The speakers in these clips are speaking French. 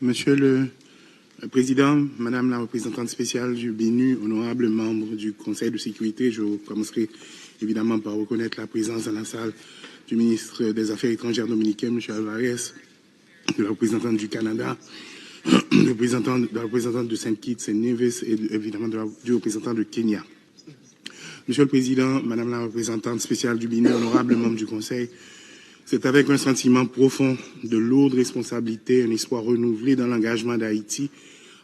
Monsieur le Président, Madame la représentante spéciale du BNU, honorables membres du Conseil de sécurité, je commencerai évidemment par reconnaître la présence dans la salle du ministre des Affaires étrangères dominicain, M. Alvarez, de la représentante du Canada, de la représentante de Saint-Kitts et Nevis et évidemment du représentant de Kenya. Monsieur le Président, Madame la représentante spéciale du BNU, honorables membres du Conseil, c'est avec un sentiment profond de lourde responsabilité, un espoir renouvelé dans l'engagement d'Haïti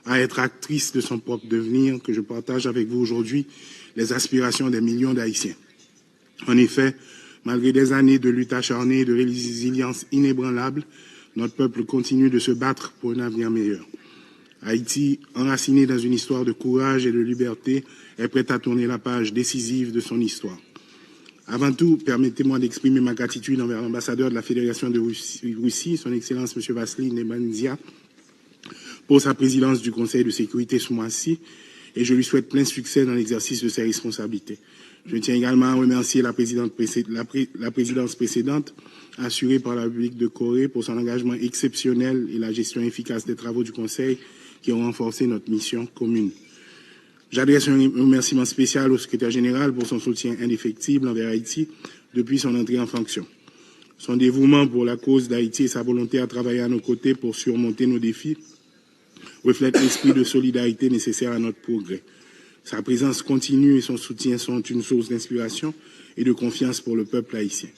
à être actrice de son propre devenir que je partage avec vous aujourd'hui les aspirations des millions d'Haïtiens. En effet, malgré des années de lutte acharnée et de résilience inébranlable, notre peuple continue de se battre pour un avenir meilleur. Haïti, enraciné dans une histoire de courage et de liberté, est prête à tourner la page décisive de son histoire. Avant tout, permettez-moi d'exprimer ma gratitude envers l'ambassadeur de la Fédération de Russie, son Excellence M. Vassili Nebensia, pour sa présidence du Conseil de sécurité ce mois-ci, et je lui souhaite plein succès dans l'exercice de ses responsabilités. Je tiens également à remercier la présidence précédente, assurée par la République de Corée, pour son engagement exceptionnel et la gestion efficace des travaux du Conseil qui ont renforcé notre mission commune. J'adresse un remerciement spécial au secrétaire général pour son soutien indéfectible envers Haïti depuis son entrée en fonction. Son dévouement pour la cause d'Haïti et sa volonté à travailler à nos côtés pour surmonter nos défis reflètent l'esprit de solidarité nécessaire à notre progrès. Sa présence continue et son soutien sont une source d'inspiration et de confiance pour le peuple haïtien.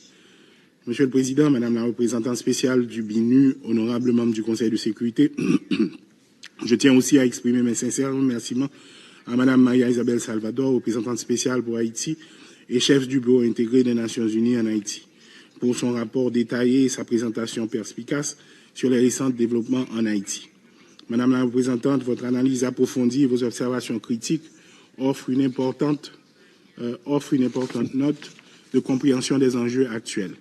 Monsieur le Président, Madame la représentante spéciale du BNU, honorable membre du Conseil de sécurité, je tiens aussi à exprimer mes sincères remerciements à Mme Maria Isabelle Salvador, représentante spéciale pour Haïti et chef du bureau intégré des Nations Unies en Haïti, pour son rapport détaillé et sa présentation perspicace sur les récents développements en Haïti. Madame la représentante, votre analyse approfondie et vos observations critiques offrent une importante note de compréhension des enjeux actuels.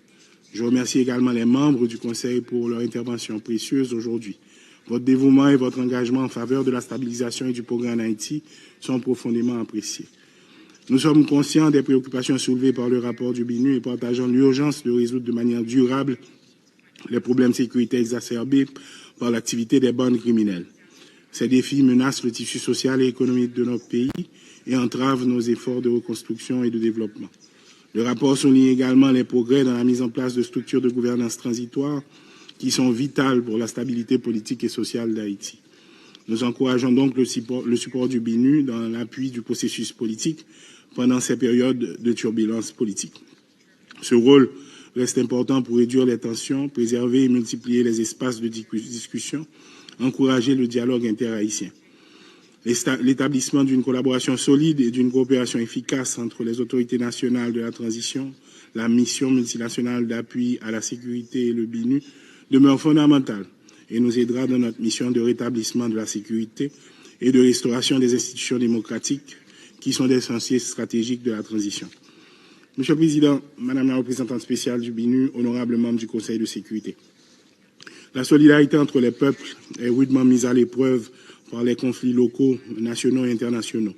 Je remercie également les membres du Conseil pour leur intervention précieuse aujourd'hui. Votre dévouement et votre engagement en faveur de la stabilisation et du progrès en Haïti sont profondément appréciés. Nous sommes conscients des préoccupations soulevées par le rapport du BNU et partageons l'urgence de résoudre de manière durable les problèmes sécuritaires exacerbés par l'activité des bandes criminelles. Ces défis menacent le tissu social et économique de notre pays et entravent nos efforts de reconstruction et de développement. Le rapport souligne également les progrès dans la mise en place de structures de gouvernance transitoires qui sont vitales pour la stabilité politique et sociale d'Haïti. Nous encourageons donc le support du BNU dans l'appui du processus politique pendant ces périodes de turbulence politique. Ce rôle reste important pour réduire les tensions, préserver et multiplier les espaces de discussion, encourager le dialogue interhaïtien. L'établissement d'une collaboration solide et d'une coopération efficace entre les autorités nationales de la transition, la mission multinationale d'appui à la sécurité et le BNU demeure fondamentale et nous aidera dans notre mission de rétablissement de la sécurité et de restauration des institutions démocratiques qui sont des chantiers stratégiques de la transition. Monsieur le Président, Madame la représentante spéciale du BNU, honorable membre du Conseil de sécurité, la solidarité entre les peuples est rudement mise à l'épreuve par les conflits locaux, nationaux et internationaux.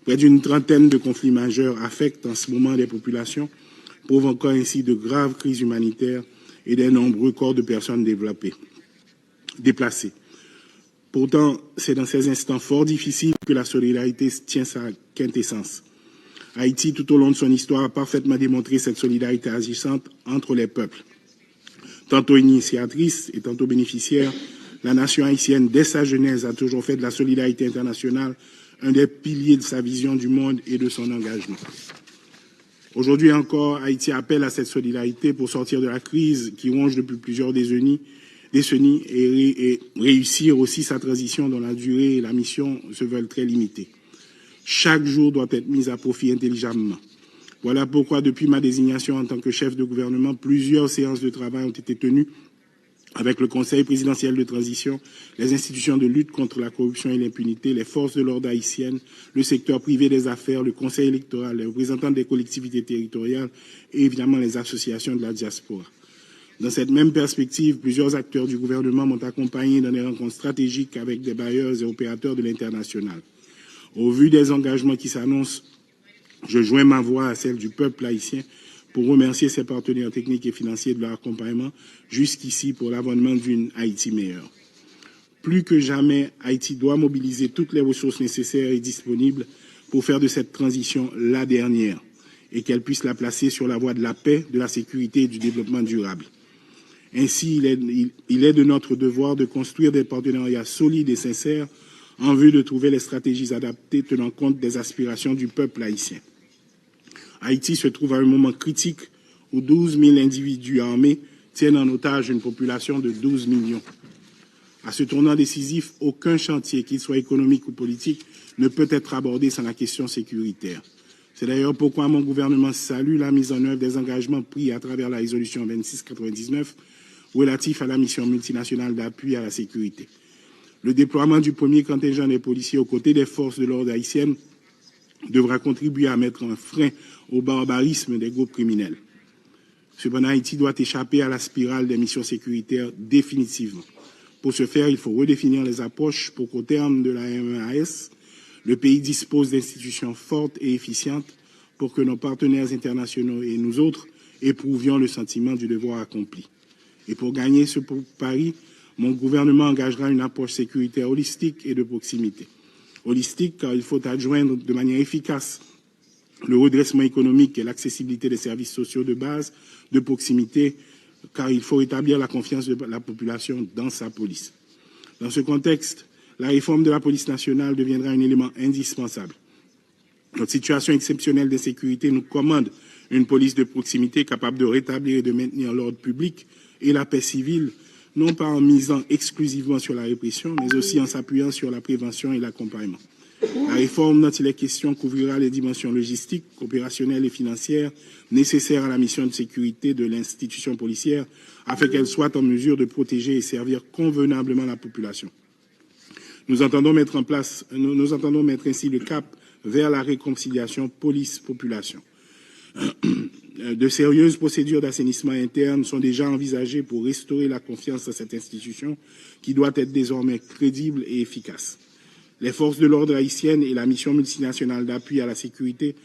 Près d'une trentaine de conflits majeurs affectent en ce moment les populations, provoquant ainsi de graves crises humanitaires et des nombreux corps de personnes déplacées. Pourtant, c'est dans ces instants fort difficiles que la solidarité tient sa quintessence. Haïti, tout au long de son histoire, a parfaitement démontré cette solidarité agissante entre les peuples. Tantôt initiatrice et tantôt bénéficiaire, la nation haïtienne, dès sa genèse, a toujours fait de la solidarité internationale un des piliers de sa vision du monde et de son engagement. Aujourd'hui encore, Haïti appelle à cette solidarité pour sortir de la crise qui ronge depuis plusieurs décennies et réussir aussi sa transition dont la durée et la mission se veulent très limitées. Chaque jour doit être mis à profit intelligemment. Voilà pourquoi, depuis ma désignation en tant que chef de gouvernement, plusieurs séances de travail ont été tenues avec le Conseil présidentiel de transition, les institutions de lutte contre la corruption et l'impunité, les forces de l'ordre haïtiennes, le secteur privé des affaires, le Conseil électoral, les représentants des collectivités territoriales et évidemment les associations de la diaspora. Dans cette même perspective, plusieurs acteurs du gouvernement m'ont accompagné dans des rencontres stratégiques avec des bailleurs et opérateurs de l'international. Au vu des engagements qui s'annoncent, je joins ma voix à celle du peuple haïtien pour remercier ses partenaires techniques et financiers de leur accompagnement jusqu'ici pour l'avènement d'une Haïti meilleure. Plus que jamais, Haïti doit mobiliser toutes les ressources nécessaires et disponibles pour faire de cette transition la dernière et qu'elle puisse la placer sur la voie de la paix, de la sécurité et du développement durable. Ainsi, il est de notre devoir de construire des partenariats solides et sincères en vue de trouver les stratégies adaptées tenant compte des aspirations du peuple haïtien. Haïti se trouve à un moment critique où 12 000 individus armés tiennent en otage une population de 12 millions. À ce tournant décisif, aucun chantier, qu'il soit économique ou politique, ne peut être abordé sans la question sécuritaire. C'est d'ailleurs pourquoi mon gouvernement salue la mise en œuvre des engagements pris à travers la résolution 2699 relatif à la mission multinationale d'appui à la sécurité. Le déploiement du premier contingent des policiers aux côtés des forces de l'ordre haïtiennes devra contribuer à mettre un frein au barbarisme des groupes criminels. Cependant, Haïti doit échapper à la spirale des missions sécuritaires définitivement. Pour ce faire, il faut redéfinir les approches pour qu'au terme de la MEAS, le pays dispose d'institutions fortes et efficientes pour que nos partenaires internationaux et nous autres éprouvions le sentiment du devoir accompli. Et pour gagner ce pari, mon gouvernement engagera une approche sécuritaire holistique et de proximité. Holistique car il faut adjoindre de manière efficace le redressement économique et l'accessibilité des services sociaux de base, de proximité, car il faut rétablir la confiance de la population dans sa police. Dans ce contexte, la réforme de la police nationale deviendra un élément indispensable. Notre situation exceptionnelle d'insécurité nous commande une police de proximité capable de rétablir et de maintenir l'ordre public et la paix civile, non pas en misant exclusivement sur la répression, mais aussi en s'appuyant sur la prévention et l'accompagnement. La réforme dont il est question couvrira les dimensions logistiques, opérationnelles et financières nécessaires à la mission de sécurité de l'institution policière afin qu'elle soit en mesure de protéger et servir convenablement la population. Nous entendons mettre ainsi le cap vers la réconciliation police-population. De sérieuses procédures d'assainissement interne sont déjà envisagées pour restaurer la confiance dans cette institution qui doit être désormais crédible et efficace. Les forces de l'ordre haïtiennes et la mission multinationale d'appui à la sécurité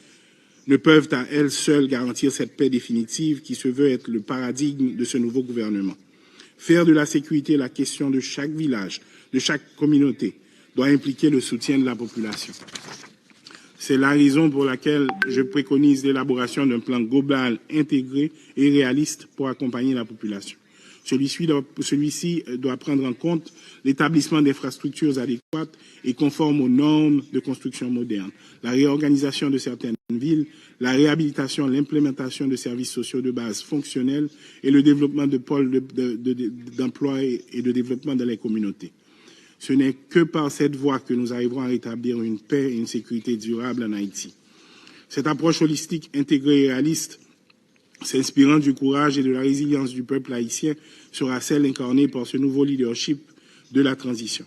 ne peuvent à elles seules garantir cette paix définitive qui se veut être le paradigme de ce nouveau gouvernement. Faire de la sécurité la question de chaque village, de chaque communauté, doit impliquer le soutien de la population. C'est la raison pour laquelle je préconise l'élaboration d'un plan global intégré et réaliste pour accompagner la population. Celui-ci doit prendre en compte l'établissement d'infrastructures adéquates et conformes aux normes de construction moderne, la réorganisation de certaines villes, la réhabilitation, l'implémentation de services sociaux de base fonctionnels et le développement de pôles d'emploi et de développement dans les communautés. Ce n'est que par cette voie que nous arriverons à rétablir une paix et une sécurité durable en Haïti. Cette approche holistique, intégrée et réaliste, s'inspirant du courage et de la résilience du peuple haïtien, sera celle incarnée par ce nouveau leadership de la transition.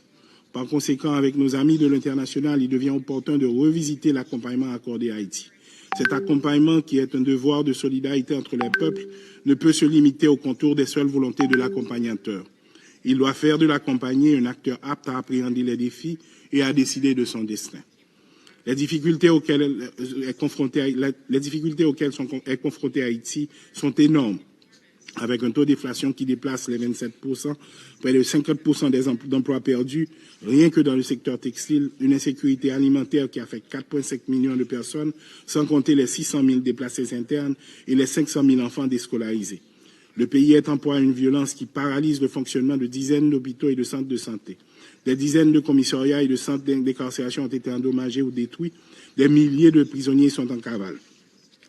Par conséquent, avec nos amis de l'international, il devient opportun de revisiter l'accompagnement accordé à Haïti. Cet accompagnement, qui est un devoir de solidarité entre les peuples, ne peut se limiter au contour des seules volontés de l'accompagnateur. Il doit faire de l'accompagné un acteur apte à appréhender les défis et à décider de son destin. Les difficultés auxquelles est confronté Haïti sont énormes, avec un taux d'inflation qui déplace les 27%, près de 50% des emplois perdus, rien que dans le secteur textile, une insécurité alimentaire qui affecte 4,5 millions de personnes, sans compter les 600 000 déplacés internes et les 500 000 enfants déscolarisés. Le pays est en proie à une violence qui paralyse le fonctionnement de dizaines d'hôpitaux et de centres de santé. Des dizaines de commissariats et de centres d'incarcération ont été endommagés ou détruits. Des milliers de prisonniers sont en cavale.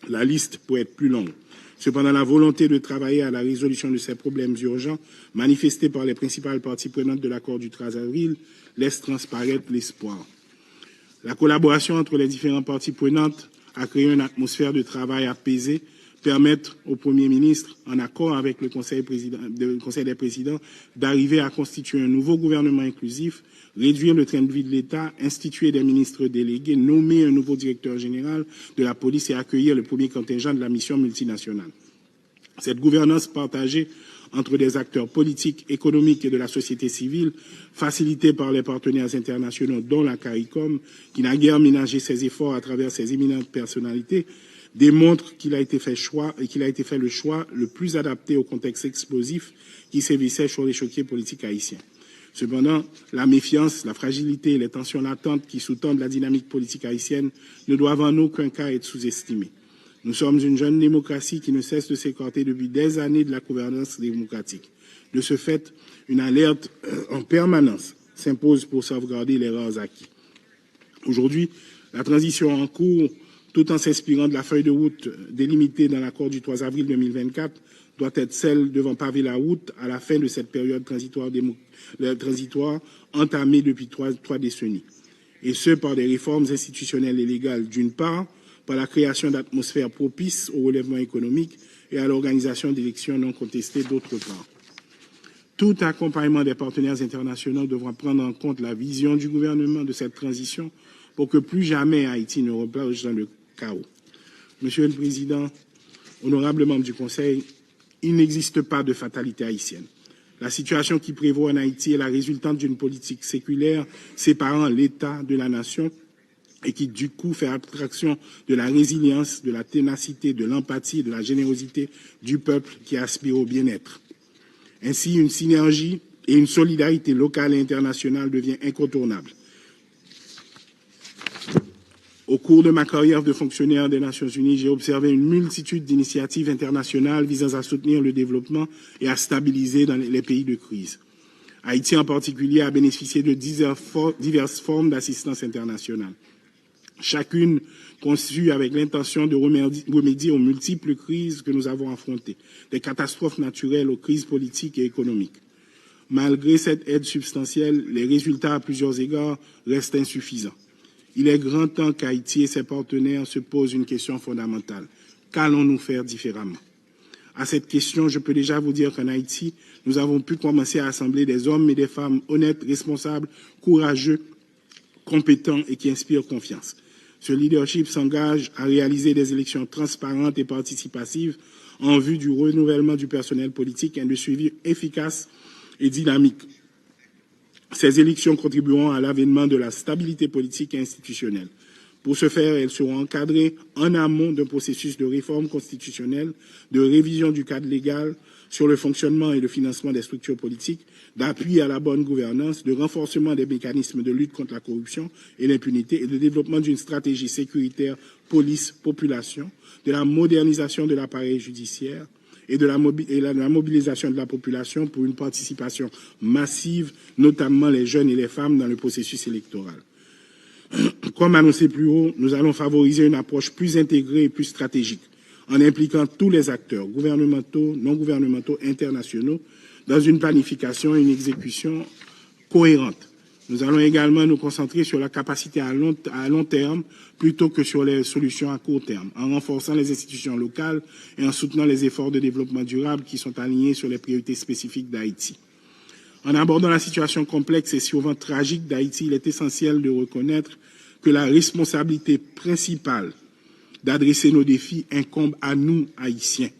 La liste peut être plus longue. Cependant, la volonté de travailler à la résolution de ces problèmes urgents, manifestée par les principales parties prenantes de l'accord du 13 avril, laisse transparaître l'espoir. La collaboration entre les différentes parties prenantes a créé une atmosphère de travail apaisée, permettre au Premier ministre, en accord avec le Conseil des présidents, d'arriver à constituer un nouveau gouvernement inclusif, réduire le train de vie de l'État, instituer des ministres délégués, nommer un nouveau directeur général de la police et accueillir le premier contingent de la mission multinationale. Cette gouvernance partagée entre des acteurs politiques, économiques et de la société civile, facilitée par les partenaires internationaux, dont la CARICOM, qui n'a guère ménagé ses efforts à travers ses éminentes personnalités, démontre qu'il a été fait le choix le plus adapté au contexte explosif qui sévissait sur l'échiquier politique haïtien. Cependant, la méfiance, la fragilité et les tensions latentes qui sous-tendent la dynamique politique haïtienne ne doivent en aucun cas être sous-estimées. Nous sommes une jeune démocratie qui ne cesse de s'écarter depuis des années de la gouvernance démocratique. De ce fait, une alerte en permanence s'impose pour sauvegarder les rares acquis. Aujourd'hui, la transition en cours, tout en s'inspirant de la feuille de route délimitée dans l'accord du 3 avril 2024, doit être celle devant paver la route à la fin de cette période transitoire entamée depuis trois décennies. Et ce, par des réformes institutionnelles et légales d'une part, par la création d'atmosphères propices au relèvement économique et à l'organisation d'élections non contestées d'autre part. Tout accompagnement des partenaires internationaux devra prendre en compte la vision du gouvernement de cette transition pour que plus jamais Haïti ne replonge dans le chaos. Monsieur le Président, honorables membres du Conseil, il n'existe pas de fatalité haïtienne. La situation qui prévaut en Haïti est la résultante d'une politique séculaire séparant l'État de la nation et qui, du coup, fait abstraction de la résilience, de la ténacité, de l'empathie et de la générosité du peuple qui aspire au bien-être. Ainsi, une synergie et une solidarité locale et internationale devient incontournable. Au cours de ma carrière de fonctionnaire des Nations Unies, j'ai observé une multitude d'initiatives internationales visant à soutenir le développement et à stabiliser dans les pays de crise. Haïti en particulier a bénéficié de diverses formes d'assistance internationale, chacune conçue avec l'intention de remédier aux multiples crises que nous avons affrontées, des catastrophes naturelles aux crises politiques et économiques. Malgré cette aide substantielle, les résultats à plusieurs égards restent insuffisants. Il est grand temps qu'Haïti et ses partenaires se posent une question fondamentale. Qu'allons-nous faire différemment? À cette question, je peux déjà vous dire qu'en Haïti, nous avons pu commencer à assembler des hommes et des femmes honnêtes, responsables, courageux, compétents et qui inspirent confiance. Ce leadership s'engage à réaliser des élections transparentes et participatives en vue du renouvellement du personnel politique et de suivi efficace et dynamique. Ces élections contribueront à l'avènement de la stabilité politique et institutionnelle. Pour ce faire, elles seront encadrées en amont d'un processus de réforme constitutionnelle, de révision du cadre légal sur le fonctionnement et le financement des structures politiques, d'appui à la bonne gouvernance, de renforcement des mécanismes de lutte contre la corruption et l'impunité et de développement d'une stratégie sécuritaire police-population, de la modernisation de l'appareil judiciaire, et de la mobilisation de la population pour une participation massive, notamment les jeunes et les femmes, dans le processus électoral. Comme annoncé plus haut, nous allons favoriser une approche plus intégrée et plus stratégique, en impliquant tous les acteurs, gouvernementaux, non gouvernementaux, internationaux, dans une planification et une exécution cohérente. Nous allons également nous concentrer sur la capacité à long terme plutôt que sur les solutions à court terme, en renforçant les institutions locales et en soutenant les efforts de développement durable qui sont alignés sur les priorités spécifiques d'Haïti. En abordant la situation complexe et souvent tragique d'Haïti, il est essentiel de reconnaître que la responsabilité principale d'adresser nos défis incombe à nous, Haïtiens.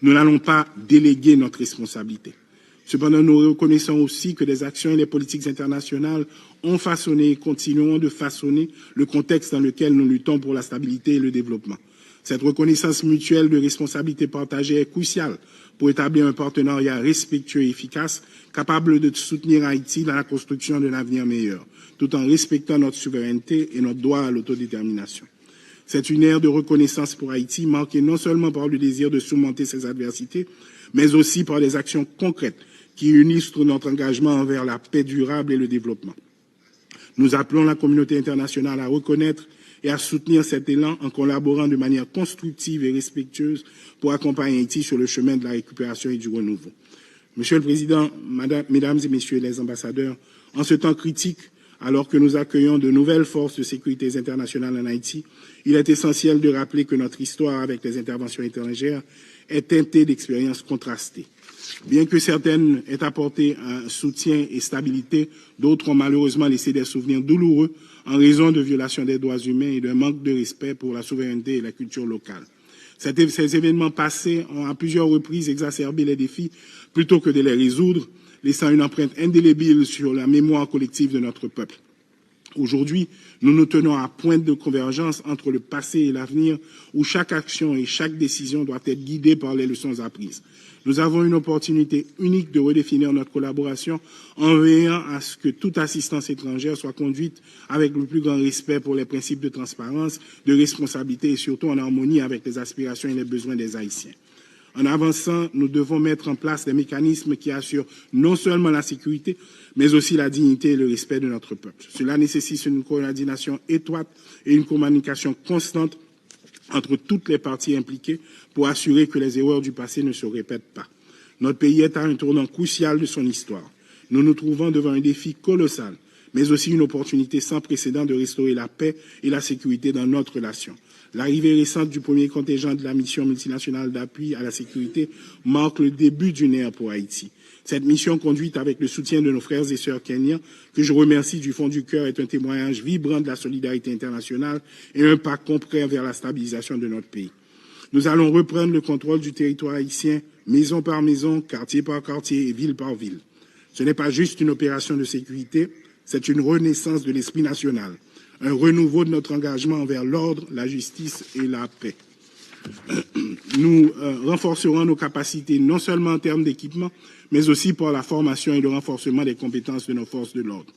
Nous n'allons pas déléguer notre responsabilité. Cependant, nous reconnaissons aussi que les actions et les politiques internationales ont façonné et continueront de façonner le contexte dans lequel nous luttons pour la stabilité et le développement. Cette reconnaissance mutuelle de responsabilité partagée est cruciale pour établir un partenariat respectueux et efficace, capable de soutenir Haïti dans la construction d'un avenir meilleur, tout en respectant notre souveraineté et notre droit à l'autodétermination. C'est une ère de reconnaissance pour Haïti, marquée non seulement par le désir de surmonter ses adversités, mais aussi par des actions concrètes qui illustrent notre engagement envers la paix durable et le développement. Nous appelons la communauté internationale à reconnaître et à soutenir cet élan en collaborant de manière constructive et respectueuse pour accompagner Haïti sur le chemin de la récupération et du renouveau. Monsieur le Président, Mesdames et Messieurs les ambassadeurs, en ce temps critique, alors que nous accueillons de nouvelles forces de sécurité internationales en Haïti, il est essentiel de rappeler que notre histoire avec les interventions étrangères est teintée d'expériences contrastées. Bien que certaines aient apporté un soutien et stabilité, d'autres ont malheureusement laissé des souvenirs douloureux en raison de violations des droits humains et d'un manque de respect pour la souveraineté et la culture locale. Ces événements passés ont à plusieurs reprises exacerbé les défis plutôt que de les résoudre, laissant une empreinte indélébile sur la mémoire collective de notre peuple. Aujourd'hui, nous nous tenons à point de convergence entre le passé et l'avenir, où chaque action et chaque décision doit être guidée par les leçons apprises. Nous avons une opportunité unique de redéfinir notre collaboration en veillant à ce que toute assistance étrangère soit conduite avec le plus grand respect pour les principes de transparence, de responsabilité et surtout en harmonie avec les aspirations et les besoins des Haïtiens. En avançant, nous devons mettre en place des mécanismes qui assurent non seulement la sécurité, mais aussi la dignité et le respect de notre peuple. Cela nécessite une coordination étroite et une communication constante entre toutes les parties impliquées pour assurer que les erreurs du passé ne se répètent pas. Notre pays est à un tournant crucial de son histoire. Nous nous trouvons devant un défi colossal, mais aussi une opportunité sans précédent de restaurer la paix et la sécurité dans notre relation. L'arrivée récente du premier contingent de la mission multinationale d'appui à la sécurité marque le début d'une ère pour Haïti. Cette mission, conduite avec le soutien de nos frères et sœurs kenyans, que je remercie du fond du cœur, est un témoignage vibrant de la solidarité internationale et un pas concret vers la stabilisation de notre pays. Nous allons reprendre le contrôle du territoire haïtien, maison par maison, quartier par quartier et ville par ville. Ce n'est pas juste une opération de sécurité, c'est une renaissance de l'esprit national, un renouveau de notre engagement envers l'ordre, la justice et la paix. Nous renforcerons nos capacités non seulement en termes d'équipement, mais aussi par la formation et le renforcement des compétences de nos forces de l'ordre.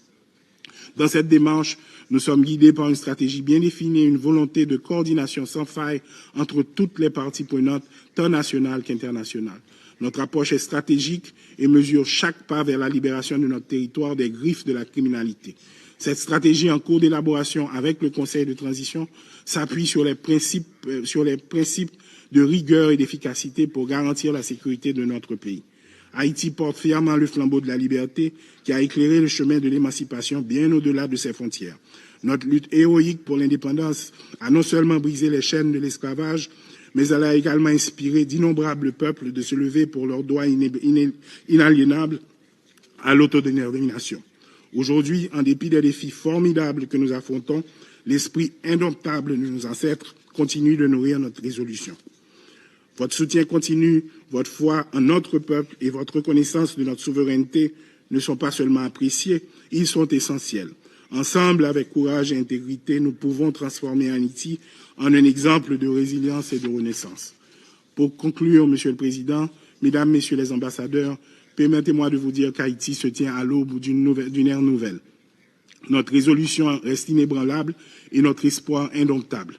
Dans cette démarche, nous sommes guidés par une stratégie bien définie et une volonté de coordination sans faille entre toutes les parties prenantes, tant nationales qu'internationales. Notre approche est stratégique et mesure chaque pas vers la libération de notre territoire des griffes de la criminalité. Cette stratégie en cours d'élaboration avec le Conseil de transition s'appuie sur les principes de rigueur et d'efficacité pour garantir la sécurité de notre pays. Haïti porte fièrement le flambeau de la liberté qui a éclairé le chemin de l'émancipation bien au-delà de ses frontières. Notre lutte héroïque pour l'indépendance a non seulement brisé les chaînes de l'esclavage, mais elle a également inspiré d'innombrables peuples de se lever pour leurs droits inaliénables à l'autodétermination. Aujourd'hui, en dépit des défis formidables que nous affrontons, l'esprit indomptable de nos ancêtres continue de nourrir notre résolution. Votre soutien continu, votre foi en notre peuple et votre reconnaissance de notre souveraineté ne sont pas seulement appréciés, ils sont essentiels. Ensemble, avec courage et intégrité, nous pouvons transformer Haïti en un exemple de résilience et de renaissance. Pour conclure, Monsieur le Président, Mesdames, Messieurs les ambassadeurs, permettez-moi de vous dire qu'Haïti se tient à l'aube d'une ère nouvelle. Notre résolution reste inébranlable et notre espoir indomptable.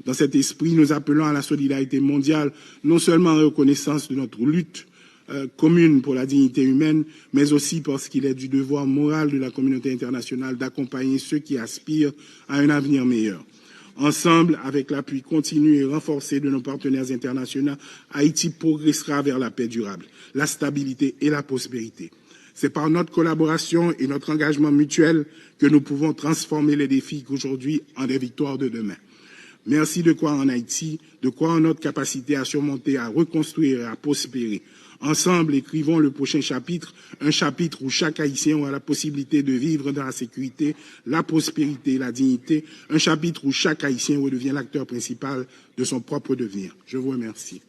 Dans cet esprit, nous appelons à la solidarité mondiale, non seulement en reconnaissance de notre lutte commune pour la dignité humaine, mais aussi parce qu'il est du devoir moral de la communauté internationale d'accompagner ceux qui aspirent à un avenir meilleur. Ensemble, avec l'appui continu et renforcé de nos partenaires internationaux, Haïti progressera vers la paix durable, la stabilité et la prospérité. C'est par notre collaboration et notre engagement mutuel que nous pouvons transformer les défis d'aujourd'hui en des victoires de demain. Merci de croire en Haïti, de croire en notre capacité à surmonter, à reconstruire et à prospérer. Ensemble, écrivons le prochain chapitre, un chapitre où chaque Haïtien aura la possibilité de vivre dans la sécurité, la prospérité et la dignité, un chapitre où chaque Haïtien redevient l'acteur principal de son propre devenir. Je vous remercie.